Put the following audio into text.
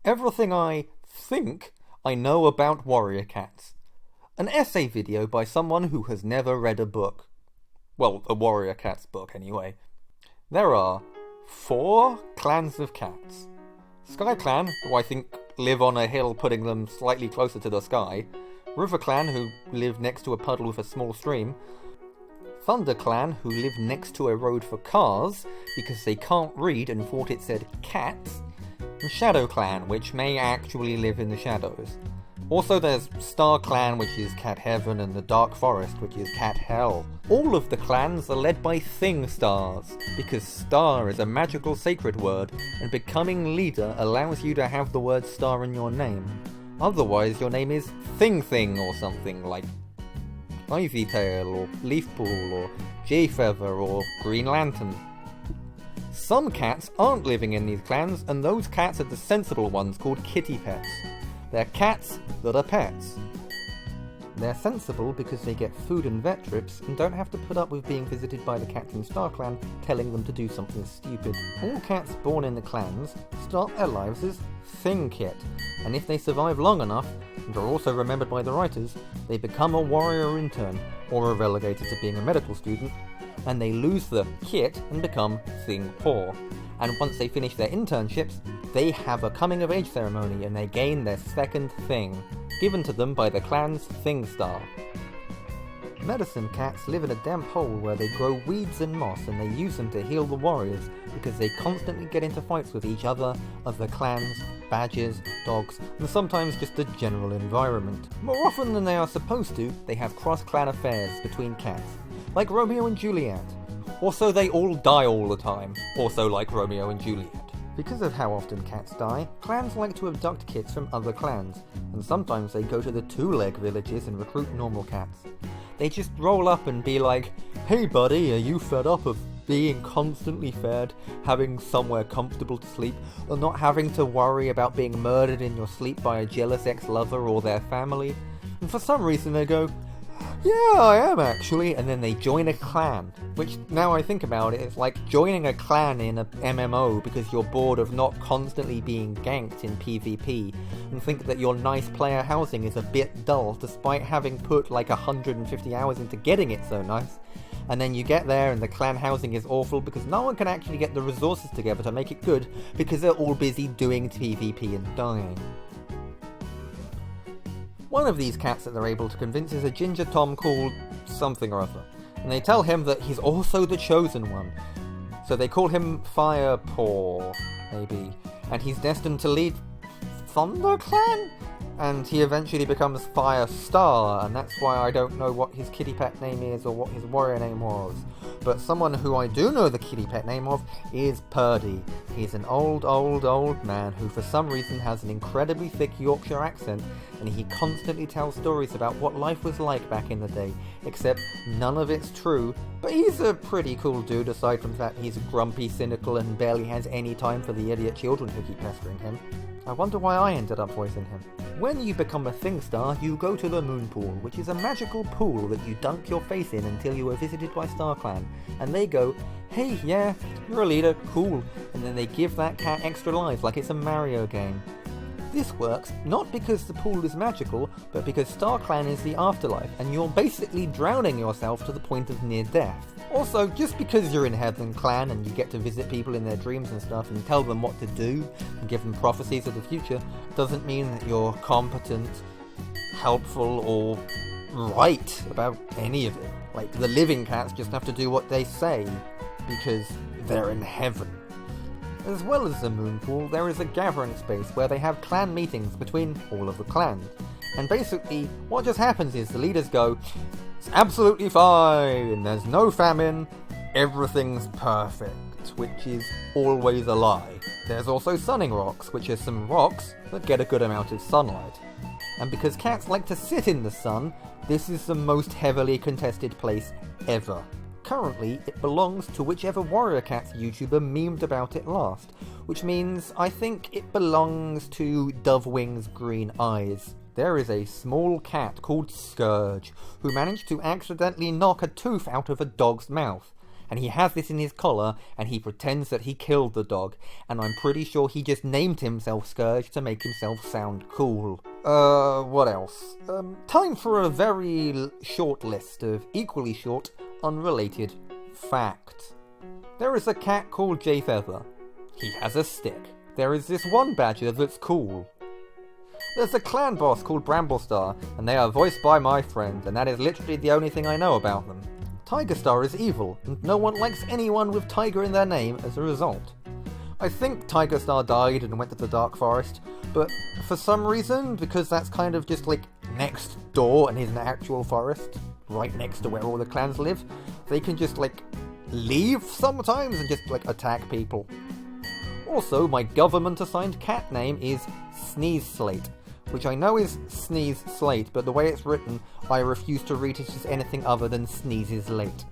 Everything I think I know about warrior cats. An essay video by someone who has never read a book. Well, a warrior cat's book anyway. There are 4 clans of cats. Sky Clan, who I think live on a hill putting them slightly closer to the sky. River Clan, who live next to a puddle with a small stream. Thunder Clan, who live next to a road for cars because they can't read and thought it said cats. And Shadow Clan, which may actually live in the shadows. Also there's Star Clan, which is Cat Heaven, and the Dark Forest, which is Cat Hell. All of the clans are led by Thing Stars, because star is a magical sacred word, and becoming leader allows you to have the word star in your name. Otherwise your name is Thing Thing or something, like Ivy Tail, or Leaf Pool, or Jay-Feather, or Green Lantern. Some cats aren't living in these clans, and those cats are the sensible ones called kitty pets. They're cats that are pets. They're sensible because they get food and vet trips and don't have to put up with being visited by the cats in Star Clan telling them to do something stupid. All cats born in the clans start their lives as Thing Kit, and if they survive long enough, and are also remembered by the writers, they become a warrior intern, or are relegated to being a medical student, and they lose the kit and become Thing Paw. And once they finish their internships, they have a coming-of-age ceremony and they gain their second thing, given to them by the clan's Thing Star. Medicine cats live in a damp hole where they grow weeds and moss, and they use them to heal the warriors because they constantly get into fights with each other, other clans, badgers, dogs, and sometimes just the general environment. More often than they are supposed to, they have cross-clan affairs between cats, like Romeo and Juliet. Also, they all die all the time, also like Romeo and Juliet. Because of how often cats die, clans like to abduct kits from other clans, and sometimes they go to the two-leg villages and recruit normal cats. They just roll up and be like, "Hey buddy, are you fed up of being constantly fed, having somewhere comfortable to sleep, or not having to worry about being murdered in your sleep by a jealous ex-lover or their family?" And for some reason they go, "Yeah, I am actually," and then they join a clan, which, now I think about it, it's like joining a clan in a MMO because you're bored of not constantly being ganked in PvP, and think that your nice player housing is a bit dull despite having put like 150 hours into getting it so nice. And then you get there and the clan housing is awful because no one can actually get the resources together to make it good because they're all busy doing PvP and dying. One of these cats that they're able to convince is a ginger Tom called something or other, and they tell him that he's also the chosen one. So they call him Firepaw, maybe, and he's destined to lead Thunder Clan? And he eventually becomes Firestar, and that's why I don't know what his kitty pet name is or what his warrior name was. But someone who I do know the kitty pet name of is Purdy. He's an old man who for some reason has an incredibly thick Yorkshire accent, and he constantly tells stories about what life was like back in the day, except none of it's true. But he's a pretty cool dude, aside from that he's grumpy, cynical, and barely has any time for the idiot children who keep pestering him. I wonder why I ended up voicing him. When you become a Thing Star, you go to the Moon Pool, which is a magical pool that you dunk your face in until you are visited by Star Clan, and they go, "Hey, yeah, you're a leader, cool," and then they give that cat extra lives like it's a Mario game. This works not because the pool is magical, but because Star Clan is the afterlife, and you're basically drowning yourself to the point of near death. Also, just because you're in Heaven Clan and you get to visit people in their dreams and stuff and tell them what to do and give them prophecies of the future, doesn't mean that you're competent, helpful, or right about any of it. Like, the living cats just have to do what they say, because they're in heaven. As well as the Moon Pool, there is a gathering space where they have clan meetings between all of the clans. And basically, what just happens is the leaders go, "It's absolutely fine, there's no famine, everything's perfect," which is always a lie. There's also sunning rocks, which are some rocks that get a good amount of sunlight. And because cats like to sit in the sun, this is the most heavily contested place ever. Currently, it belongs to whichever Warrior Cats YouTuber memed about it last, which means I think it belongs to Dovewing's Green Eyes. There is a small cat called Scourge, who managed to accidentally knock a tooth out of a dog's mouth, and he has this in his collar, and he pretends that he killed the dog, and I'm pretty sure he just named himself Scourge to make himself sound cool. What else? Time for a very short list of equally short, unrelated facts. There is a cat called Jay Feather. He has a stick. There is this one badger that's cool. There's a clan boss called Bramblestar, and they are voiced by my friend, and that is literally the only thing I know about them. Tigerstar is evil, and no one likes anyone with tiger in their name as a result. I think Tigerstar died and went to the Dark Forest, but for some reason, because that's kind of just like next door and is an actual forest, right next to where all the clans live, they can just like leave sometimes and just like attack people. Also, my government-assigned cat name is Sneeze Slate, which I know is Sneeze Slate, but the way it's written, I refuse to read it as anything other than Sneezes Late.